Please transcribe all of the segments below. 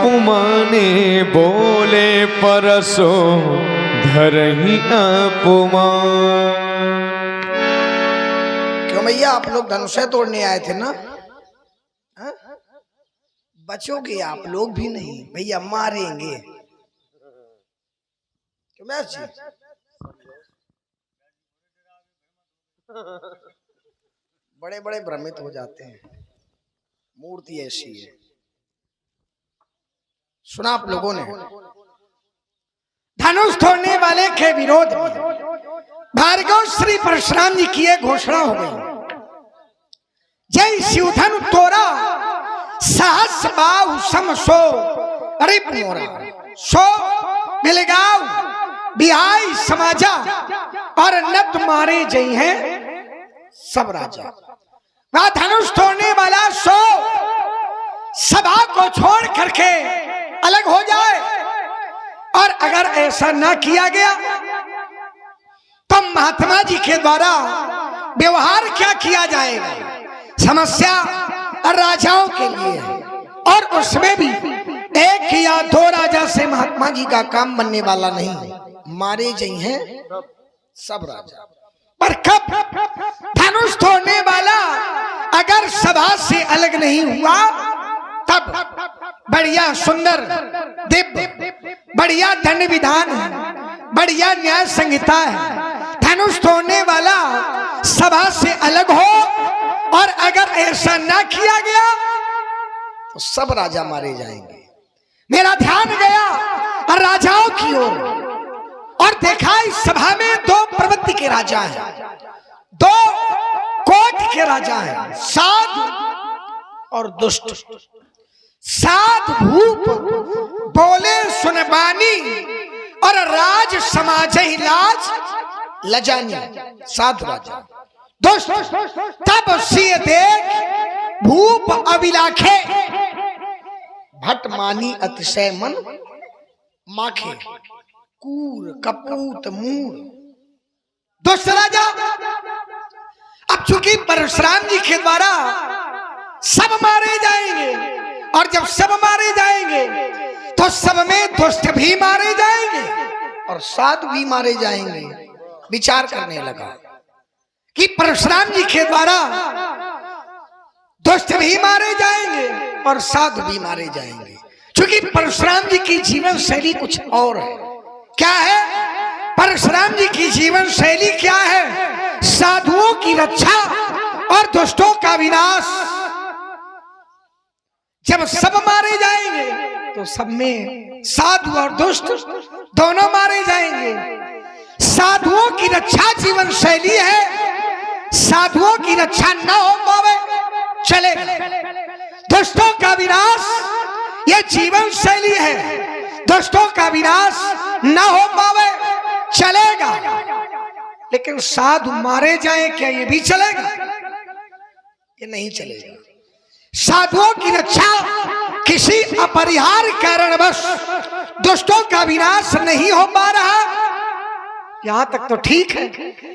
उमाने बोले परसो धरही अपमान। क्यों भैया आप लोग धनुष तोड़ने आए थे ना? बचोगे आप लोग भी नहीं भैया, मारेंगे। क्यों मैं जी बड़े बड़े भ्रमित हो जाते हैं, मूर्ति ऐसी है। सुना आप लोगों ने, धनुष तोड़ने वाले के विरोध में भार्गव श्री परशुराम जी की एक घोषणा हो गई। जय शिवधनु तोरा सहस बाहु सम सो रिप मोरा सो मिलगाव बिहाई समाजा और नत मारे जई हैं सब राजा। वह धनुष तोड़ने वाला सो सभा को छोड़ करके अलग हो जाए, और अगर ऐसा ना किया गया तो महात्मा जी के द्वारा व्यवहार क्या किया जाएगा, समस्या राजाओं के लिए है। और उसमें भी एक या दो राजा से महात्मा जी का काम बनने वाला नहीं, मारे जाए हैं सब राजा। पर कब धनुष तोड़ने वाला अगर सभा से अलग नहीं हुआ तब बढ़िया सुंदर दिव्य बढ़िया दंड विधान है, बढ़िया न्याय संहिता है। धनुष तोड़ने वाला सभा से अलग हो और अगर ऐसा ना किया गया तो सब राजा मारे जाएंगे। मेरा ध्यान गया राजाओं की ओर और देखा इस सभा में दो प्रवृत्ति के राजा हैं, दो कोट के राजा हैं, साधु और दुष्ट। साध भूप बोले सुनबानी और राज समाज ही लाज लजानी, साधु राजा। दुष्ट तब सिय देख भूप अविलाखे भट मानी अतिशय मन माखे कूर कपूत मूर। दुष्ट राजा अब चूंकि परशुराम जी के द्वारा सब मारे जाएंगे, और जब सब मारे जाएंगे तो सब में दुष्ट भी मारे जाएंगे और साधु भी मारे जाएंगे। विचार करने लगा कि परशुराम जी के द्वारा दुष्ट भी मारे जाएंगे और साधु भी मारे जाएंगे, क्योंकि परशुराम जी की जीवन शैली कुछ और है। क्या है परशुराम जी की जीवन शैली? क्या है? साधुओं की रक्षा और दुष्टों का विनाश। जब सब मारे जाएंगे तो सब में साधु और दुष्ट दोनों मारे जाएंगे। साधुओं की रक्षा जीवन शैली है, साधुओं की रक्षा न हो पावे चलेगा। दुष्टों का विनाश यह जीवन शैली है, दुष्टों का विनाश न हो पावे चलेगा। लेकिन साधु मारे जाए क्या ये भी चलेगा? ये नहीं चलेगा। साधुओं की रक्षा किसी अपरिहार्य कारणवश दुष्टों का विनाश नहीं हो पा रहा, यहां तक तो ठीक है,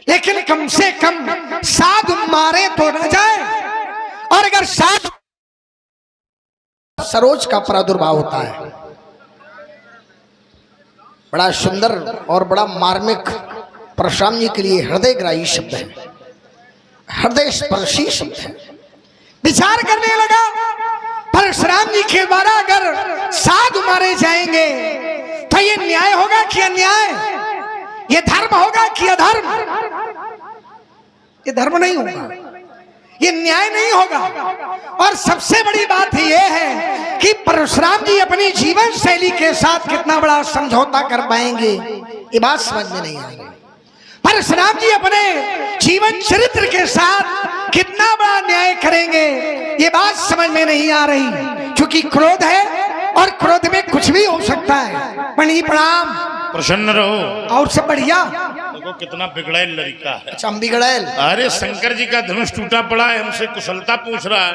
लेकिन कम से कम साधु मारे तो न जाए। और अगर साधु सरोज का प्रादुर्भाव होता है, बड़ा सुंदर और बड़ा मार्मिक परशुराम जी के लिए हृदयग्राही शब्द है, हृदय स्पर्शी शब्द है। विचार करने लगा परशुराम जी के द्वारा अगर साधु मारे जाएंगे तो ये न्याय होगा कि अन्याय? ये धर्म होगा कि अधर्म? ये धर्म नहीं होगा, ये न्याय नहीं होगा। और सबसे बड़ी बात यह है कि परशुराम जी अपनी जीवन शैली के साथ कितना बड़ा समझौता कर पाएंगे, ये बात समझ में नहीं आ रही। परशुराम जी अपने जीवन चरित्र के साथ कितना बड़ा न्याय करेंगे, ये बात समझ में नहीं आ रही, क्योंकि क्रोध है और क्रोध में कुछ भी हो सकता है। पणी प्रणाम, प्रसन्न रहो। और सब बढ़िया। देखो कितना बिगड़ैल लड़का है। अच्छा, हम बिगड़ैल? अरे शंकर जी का धनुष टूटा पड़ा है, हमसे कुशलता पूछ रहा है।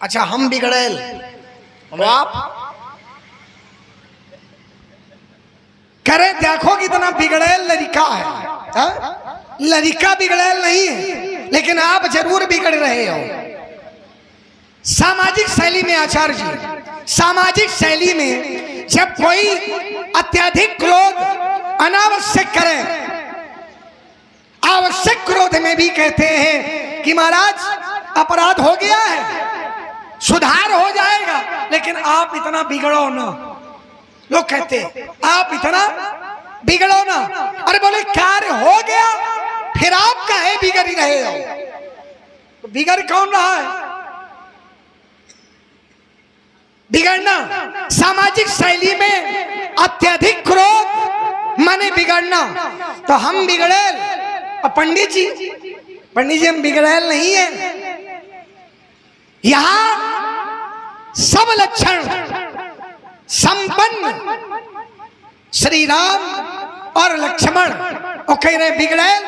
अच्छा, हम बिगड़ैल, आप करे देखो कितना बिगड़ैल लड़का है। लड़का बिगड़ैल नहीं है, लेकिन आप जरूर बिगड़ रहे हो। सामाजिक शैली में आचार्य जी, सामाजिक शैली में जब कोई अत्यधिक क्रोध अनावश्यक करे, आवश्यक क्रोध में भी कहते हैं कि महाराज अपराध हो गया है, सुधार हो जाएगा, लेकिन आप इतना बिगड़ो ना। लोग कहते हैं आप इतना बिगड़ो ना। अरे बोले कार्य हो गया, फिर आप काहे बिगड़ ही रहे हो? तो बिगड़ कौन रहा है? बिगड़ना सामाजिक शैली में अत्यधिक क्रोध माने बिगड़ना। तो हम बिगड़ेल और पंडित जी हम बिगड़ेल नहीं है। यहां सब लक्षण संपन्न श्री राम और लक्ष्मण और कह रहे बिगड़ेल।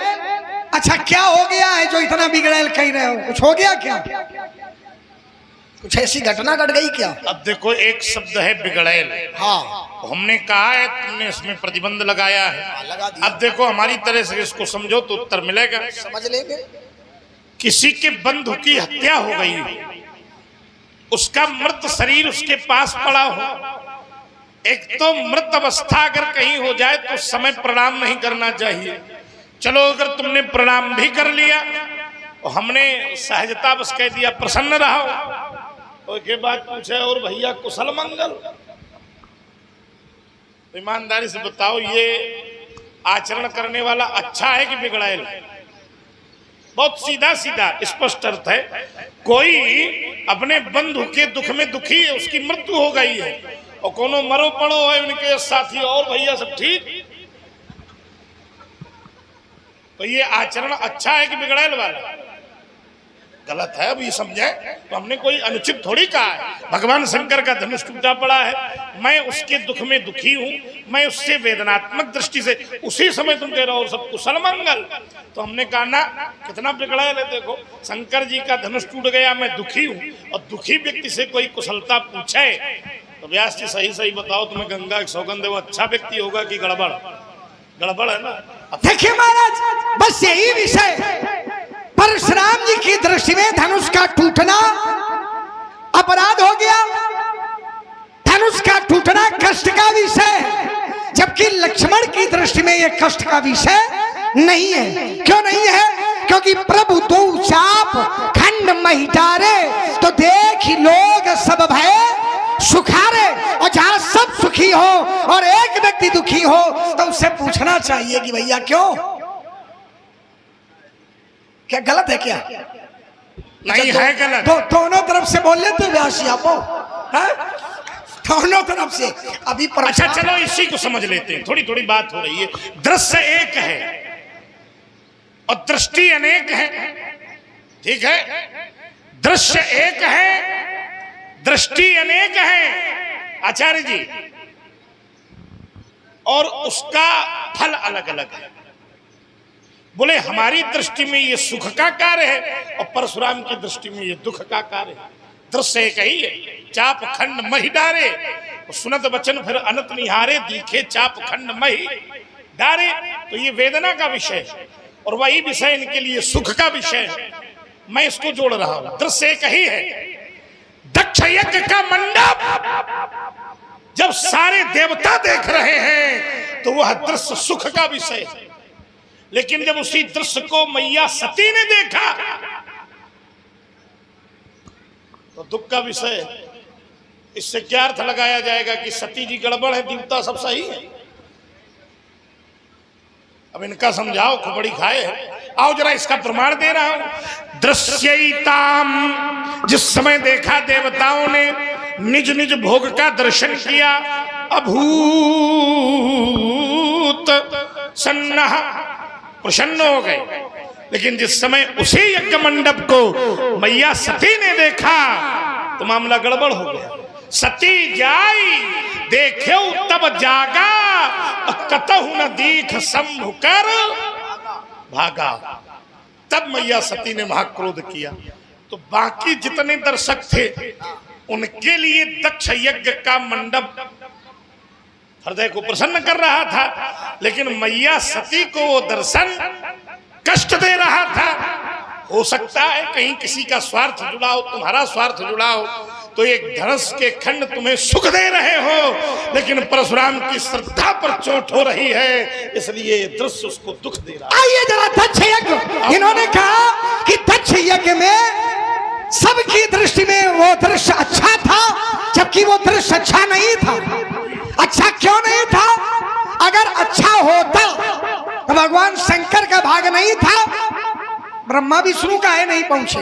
अच्छा क्या हो गया है जो इतना बिगड़ेल कह रहे हो? कुछ हो गया क्या? कुछ ऐसी घटना घट गई क्या? अब देखो एक शब्द है बिगड़ैल। हाँ हमने कहा है, तुमने इसमें प्रतिबंध लगाया है। लगा दिया। अब देखो हमारी तरह से इसको समझो तो उत्तर मिलेगा। समझ लेंगे। किसी के बंधु की हत्या हो गई, उसका मृत शरीर उसके पास पड़ा हो, एक तो मृत अवस्था अगर कहीं हो जाए तो समय प्रणाम नहीं करना चाहिए। चलो अगर तुमने प्रणाम भी कर लिया और हमने सहजता बस कह दिया प्रसन्न रहो, उसके बाद पूछे और भैया कुशल मंगल, ईमानदारी से बताओ ये आचरण करने वाला अच्छा है कि बिगड़ैल? बहुत सीधा सीधा स्पष्ट अर्थ है। कोई अपने बंधु के दुख में दुखी है, उसकी मृत्यु हो गई है और कोनो मरो पड़ो है उनके साथी और भैया सब ठीक, तो ये आचरण अच्छा है कि बिगड़ैल वाला? गलत है। अब ये समझे तो हमने कोई अनुचित थोड़ी कहा है। भगवान शंकर का धनुष टूटा पड़ा है, मैं उसके दुख में दुखी हूं, मैं उससे वेदनात्मक दृष्टि से, उसी समय तुम कह रहे हो सब कुशल मंगल, तो हमने कहा ना कितना बिगड़ैल है। देखो शंकर जी का धनुष टूट गया, मैं दुखी हूं, और दुखी व्यक्ति से कोई कुशलता पूछे तो व्यास जी सही सही बताओ तुम्हें गंगा की सौगंध है, वो अच्छा व्यक्ति होगा कि गड़बड़? गड़बड़ है ना। देखिए महाराज, बस यही विषय परशुराम जी की दृष्टि में धनुष का टूटना अपराध हो गया, धनुष का टूटना कष्ट का विषय, जबकि लक्ष्मण की दृष्टि में यह कष्ट का विषय नहीं है। क्यों नहीं है? क्योंकि प्रभु दो चाप खंड मही डारे, तो देख लोग सब भय सुखारे। और जहां सब सुखी हो और एक व्यक्ति दुखी हो तो उससे पूछना चाहिए कि भैया क्यों? क्या गलत है क्या? नहीं है गलत। दोनों तरफ से बोल लेते व्यासी आपको, दोनों तरफ से। अभी अच्छा चलो इसी को समझ लेते हैं, थोड़ी थोड़ी बात हो रही है। दृश्य एक है और दृष्टि अनेक है, ठीक है? दृश्य एक है, दृष्टि अनेक है आचार्य जी, और उसका फल अलग अलग है। बोले हमारी दृष्टि में ये सुख का कार्य है और परशुराम की दृष्टि में ये दुख का कार्य है। दृश्य एक ही है, चाप खंड मही डारे, सुनत वचन फिर अनत निहारे, दिखे चाप खंड मही डारे, तो ये वेदना का विषय है और वही विषय इनके लिए सुख का विषय है। मैं इसको जोड़ रहा हूं, दृश्य एक ही है। दक्ष यज्ञ का मंडप जब सारे देवता देख रहे हैं तो वह दृश्य सुख का विषय है, लेकिन जब उसी दृश्य को मैया सती ने देखा तो दुख का विषय है। इससे क्या अर्थ लगाया जाएगा कि सती जी गड़बड़ है, देवता सब सही है? अब इनका समझाओ, खोपड़ी खाए है। आओ जरा इसका प्रमाण दे रहा हूं। दृश्यताम, जिस समय देखा देवताओं ने निज निज भोग का दर्शन किया, अभूत सन्नह, प्रसन्न हो गए। लेकिन जिस समय उसी यज्ञ मंडप को मैया सती ने देखा तो मामला गड़बड़ हो गया। सती जाई देखे तब जागा, कतहु न दीख शंभु कर भागा। तब मैया सती ने महाक्रोध किया। तो बाकी जितने दर्शक थे उनके लिए दक्ष यज्ञ का मंडप हृदय को प्रसन्न कर रहा था, लेकिन मैया सती को वो दर्शन कष्ट दे रहा था। हो सकता है कहीं किसी का स्वार्थ जुड़ा हो, तुम्हारा स्वार्थ जुड़ा हो, तो एक धनुष के खंड तुम्हें सुख दे रहे हो, लेकिन परशुराम की श्रद्धा पर चोट हो रही है, इसलिए ये दृश्य उसको दुख दे रहा है। आइए जरा दक्ष यज्ञ, इन्होंने कहा कि दक्ष यज्ञ में सबकी दृष्टि में वो दृश्य अच्छा था, जबकि वो दृश्य अच्छा नहीं था। अच्छा क्यों नहीं था? अगर अच्छा होता तो भगवान शंकर का भाग नहीं था, ब्रह्मा विष्णु का है नहीं पहुंचे।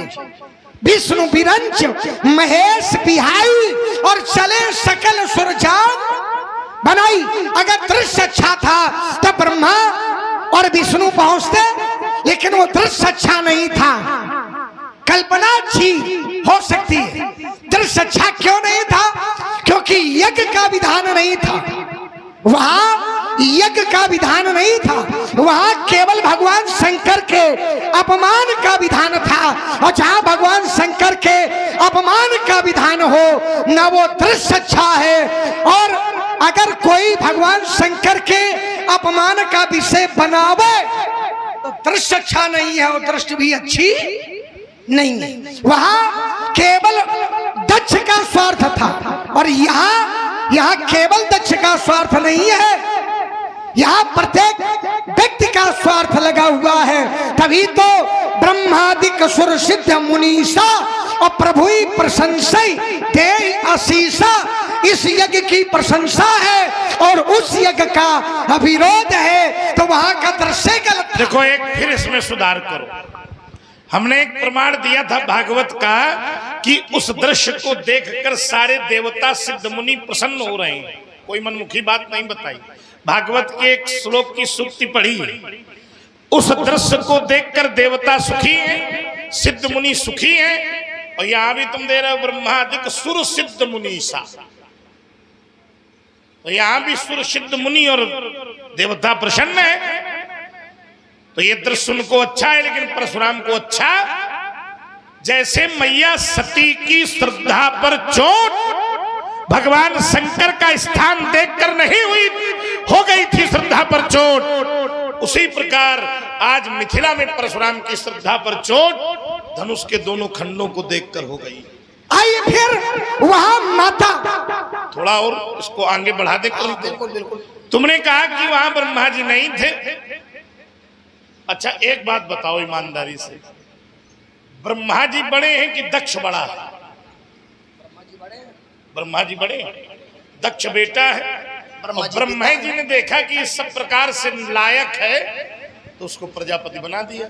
विष्णु विरंच महेश बिहाई और चले सकल सुरजान बनाई। अगर दृश्य अच्छा था तो ब्रह्मा और विष्णु पहुंचते, लेकिन वो दृश्य अच्छा नहीं था। कल्पना अच्छी हो सकती है, दृश्य अच्छा क्यों नहीं था? क्योंकि यज्ञ का विधान नहीं था वहां, यज्ञ का विधान नहीं था वहां, केवल भगवान शंकर के अपमान का विधान था। और जहां भगवान शंकर के अपमान का विधान हो ना वो दृश्य अच्छा है। और अगर कोई भगवान शंकर के अपमान का विषय बनावे तो दृश्य अच्छा नहीं है और दृष्टि भी अच्छी नहीं है। वहां केवल दक्ष का स्वार्थ था और यहाँ केवल दक्ष का स्वार्थ नहीं है, यहाँ प्रत्येक व्यक्ति का स्वार्थ लगा हुआ है। तभी तो ब्रह्मादिक सुर सिद्ध मुनीषा और प्रभु प्रशंसा दे आशीषा, इस यज्ञ की प्रशंसा है और उस यज्ञ का अविरोध है, तो वहां का दृश्य गलत। देखो एक फिर इसमें सुधार करो। हमने एक प्रमाण दिया था भागवत का कि उस दृश्य को देखकर सारे देवता सिद्ध मुनि प्रसन्न हो रहे हैं, कोई मनमुखी बात नहीं बताई। भागवत के एक श्लोक की सूक्ति पढ़ी, उस दृश्य को देखकर देवता सुखी हैं, सिद्ध मुनि सुखी हैं। और यहां भी तुम दे रहे हो ब्रह्मादिक सुर सिद्ध मुनीषा, तो यहां भी सुर सिद्ध मुनि और देवता प्रसन्न है। तो ये दृश्य उनको अच्छा है, लेकिन परशुराम को अच्छा, जैसे मैया सती की श्रद्धा पर चोट भगवान शंकर का स्थान देखकर नहीं हुई, हो गई थी श्रद्धा पर चोट, उसी प्रकार आज मिथिला में परशुराम की श्रद्धा पर चोट धनुष के दोनों खंडों को देखकर हो गई। आइए फिर वहां माता, थोड़ा और इसको आगे बढ़ा दे। तुमने कहा कि वहां ब्रह्मा जी नहीं थे। अच्छा एक बात बताओ ईमानदारी से, ब्रह्मा जी बड़े हैं कि दक्ष बड़ा है? ब्रह्मा जी बड़े हैं, दक्ष बेटा है। ब्रह्मा जी ने देखा कि इस सब प्रकार से लायक है तो उसको प्रजापति बना दिया।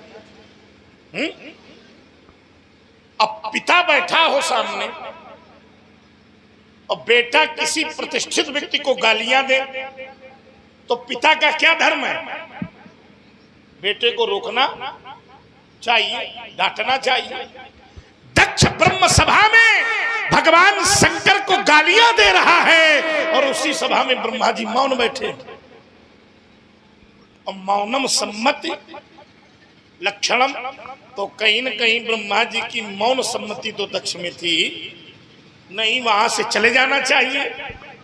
अब पिता बैठा हो सामने और बेटा किसी प्रतिष्ठित व्यक्ति को गालियां दे तो पिता का क्या धर्म है? बेटे को रोकना चाहिए, डांटना चाहिए। दक्ष ब्रह्म सभा में भगवान शंकर को गालियां दे रहा है और उसी सभा में ब्रह्मा जी मौन बैठे। और मौनम सम्मति लक्षणम, तो कहीं न कहीं ब्रह्मा जी की मौन सम्मति तो दक्ष में थी नहीं, वहां से चले जाना चाहिए,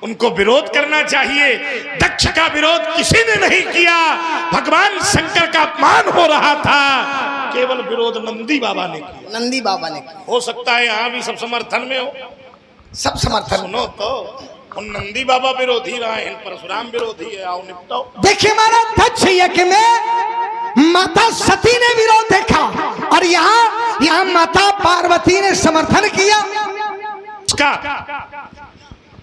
उनको विरोध करना चाहिए। दक्ष का विरोध किसी ने नहीं किया, भगवान शंकर का अपमान हो रहा था, केवल विरोध नंदी बाबा ने किया। नंदी बाबा ने किया। हो सकता है यहाँ भी सब समर्थन में हो, सब समर्थन। सुनो तो उन नंदी बाबा विरोधी रहे हैं, परशुराम विरोधी है, आओ निपटाओ। देखिए हमारा दक्ष यज्ञ में माता सती ने विरोध देखा और यहाँ माता पार्वती ने समर्थन किया।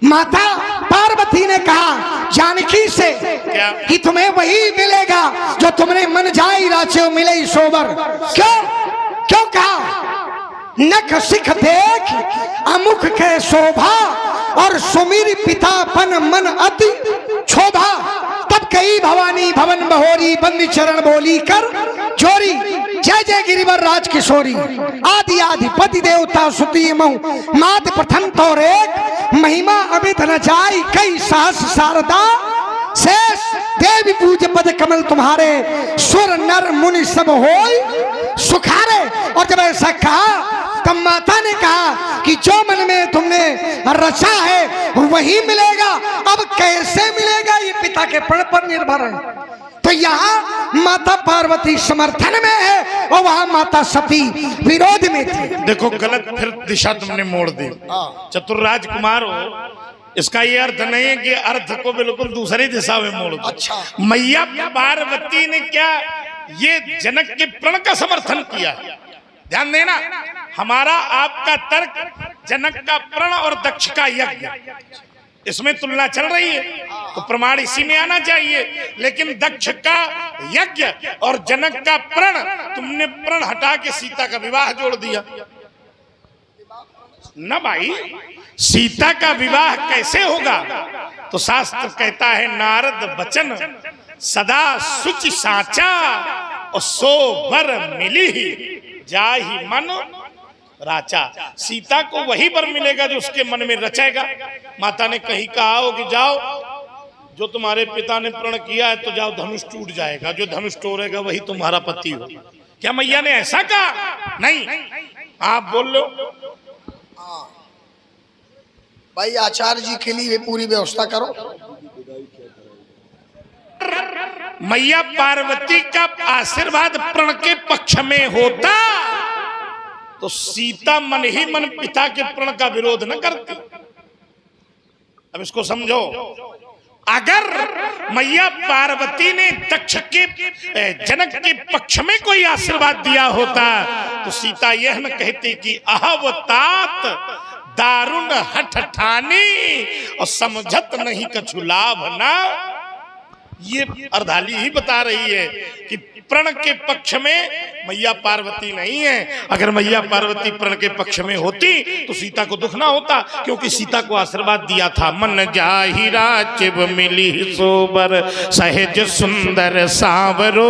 माता पार्वती ने कहा जानकी से कि तुम्हें वही मिलेगा जो तुमने मन जाई राचे मिले सोबर। क्यों कहा? नख सिख देख अमुख के शोभा और सुमिर पितापन मन अति क्षोभा। तब कही भवानी भवन बहोरी बंदी चरण बोली कर जोरी, जय जय गिरिवर राज किशोरी। आदि आधिपति देवता सुती मऊ मात प्रथम तो एक महिमा अमित न जाई कई सहस शारदा। शेष देवी पूज पद कमल तुम्हारे सुर नर मुनि सब होय सुखारे। और जब ऐसा कहा तब माता ने कहा कि जो मन में तुमने रचा है वही मिलेगा। अब कैसे मिलेगा ये पिता के प्रण पर निर्भर है। तो यहाँ माता पार्वती समर्थन में है और वहाँ माता सती विरोध में थी। देखो गलत फिर दिशा तुमने मोड़ दी। चतुर राजकुमार हो, इसका ये अर्थ नहीं है कि अर्थ को बिल्कुल दूसरी दिशा में मोड़ दो। अच्छा। मैया पार्वती ने क्या ये जनक के प्रण का समर्थन किया? ध्यान देना, हमारा आपका तर्क जनक का प्रण और दक्ष का यज्ञ, इसमें तुलना चल रही है तो प्रमाण इसी में आना चाहिए। लेकिन दक्ष का यज्ञ और जनक का प्रण, तुमने प्रण हटा के सीता का विवाह जोड़ दिया ना भाई। सीता का विवाह कैसे होगा? तो शास्त्र कहता है नारद वचन सदा सुचि साचा और सो वर मिली जाहि मन राचा। सीता को वही वर मिलेगा जो उसके मन में रचेगा। माता ने कहीं कहा हो कि जाओ, जो तुम्हारे पिता ने प्रण किया है तो जाओ, धनुष टूट जाएगा, जो धनुष तोड़ेगा वही तुम्हारा पति हो। क्या मैया ने ऐसा कहा? नहीं, आप बोल लो। भाई आचार्य जी के लिए पूरी व्यवस्था करो। मैया पार्वती का आशीर्वाद प्रण के पक्ष में होता तो सीता मन ही मन पिता के प्रण का विरोध न करती। अब इसको समझो, अगर मैया पार्वती ने दक्ष के जनक के पक्ष में कोई आशीर्वाद दिया होता तो सीता यह न कहती कि अहवतात दारुण हठ ठानी और समझत नहीं कछु लाभ ना। ये अर्धाली ही बता रही है कि प्रण के पक्ष में मैया पार्वती नहीं है। अगर मैया पार्वती प्रण के पक्ष में होती तो सीता को दुख ना होता, क्योंकि सीता को आशीर्वाद दिया था मन जाहि राचिब मिली सोबर सहज सुंदर सावरो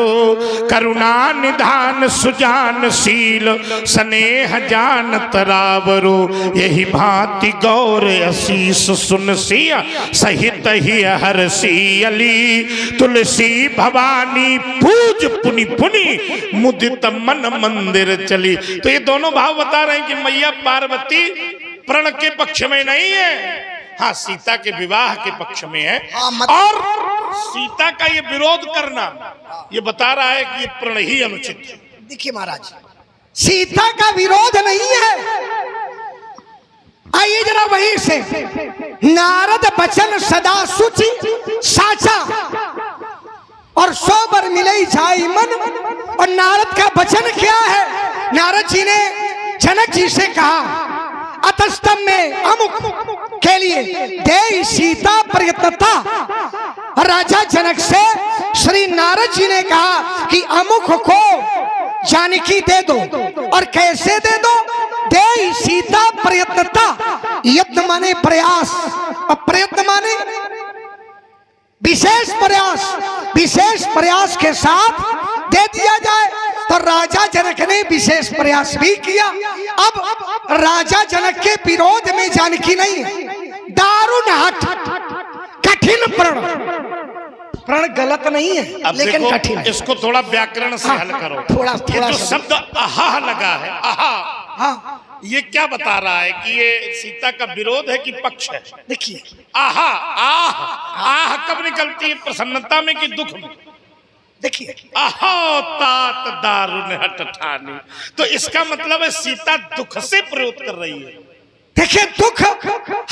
करुणा निधान सुजान शील स्नेह जान तरावरो यही भांति गौर असीस सुन सिया सहित ही हर सियली तुलसी भवानी पूज पुनि पुनि मुदित मन मंदिर चली। तो ये दोनों भाव बता रहे हैं कि मैया पार्वती प्रण के पक्ष में नहीं है, हाँ सीता के विवाह के पक्ष में है। और सीता का ये विरोध करना ये बता रहा है कि ये प्रण ही अनुचित है। देखिए महाराज, सीता का विरोध नहीं है। आइए जरा वहीं से, नारद बचन सदा सुचि साचा और सोबर मिले जाई मन। और नारद का वचन क्या है? नारद जी ने जनक जी से कहा अतस्तम में अमुक के लिए दे सीता प्रयत्नता। राजा जनक से श्री नारद जी ने कहा कि अमुक को जानकी दे दो। और कैसे दे दो? दे सीता प्रयत्नता। यत्न माने प्रयास और प्रयत्न माने विशेष प्रयास, विशेष प्रयास के साथ दे दिया जाए। तो राजा जनक ने विशेष प्रयास भी किया। अब राजा जनक के विरोध में जानकी नहीं है। दारुण हठ, कठिन प्रण, प्रण गलत नहीं है लेकिन कठिन। इसको थोड़ा व्याकरण से हल करो। थोड़ा जो शब्द आहा लगा है, आहा, हाँ, ये क्या बता रहा है कि ये सीता का विरोध है कि पक्ष है? देखिए आहा, आह, आह कब निकलती है? प्रसन्नता में कि दुख में? देखिए आहा तात दारुण हठ ठानी। तो इसका मतलब है सीता दुख से प्रयोग कर रही है। देखिए दुख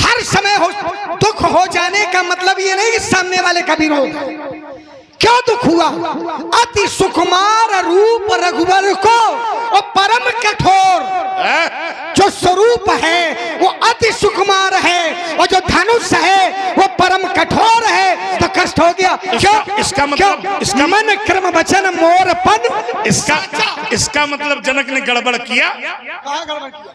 हर समय हो, दुख हो जाने का मतलब ये नहीं कि सामने वाले का विरोध। क्यों दुख हुआ? अति सुकुमार रूप रघुवर को और परम कठोर जो स्वरूप है वो अति सुकुमार है और जो धनुष है वो परम कठोर है। तो कष्ट हो गया। क्यों? इसका मतलब इसका मन क्रम वचन मोरपन। इसका मतलब जनक ने गड़बड़ किया। कहाँ गड़बड़ किया?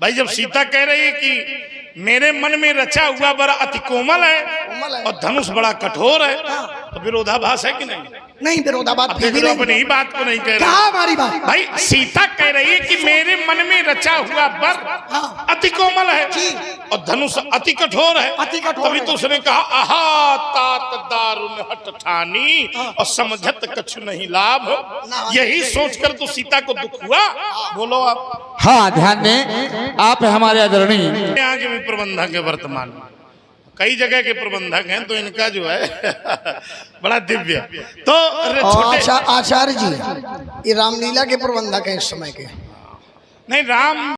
भाई जब सीता कह रही है कि मेरे मन में रचा हुआ बड़ा अति कोमल है और धनुष बड़ा कठोर है, तो विरोधाभास है कि नहीं? नहीं, विरोधाभास अपनी ही बात को नहीं कह रहे। हमारी बात भाई सीता कह रही है कि मेरे मन में रचा हुआ वर अति कोमल है और धनुष अति कठोर है। तभी तो उसने कहा आहा तात दारुण हठ ठानी और समझत कछु नहीं लाभ। यही सोचकर तो सीता को दुख हुआ। बोलो आप। हाँ ध्यान दें, आप हमारे आदरणीय आगे भी प्रबंधक है वर्तमान में। कई जगह के प्रबंधक हैं, तो इनका जो है बड़ा दिव्य। तो आचार्य जी ये रामलीला के प्रबंधक हैं इस समय के। नहीं, राम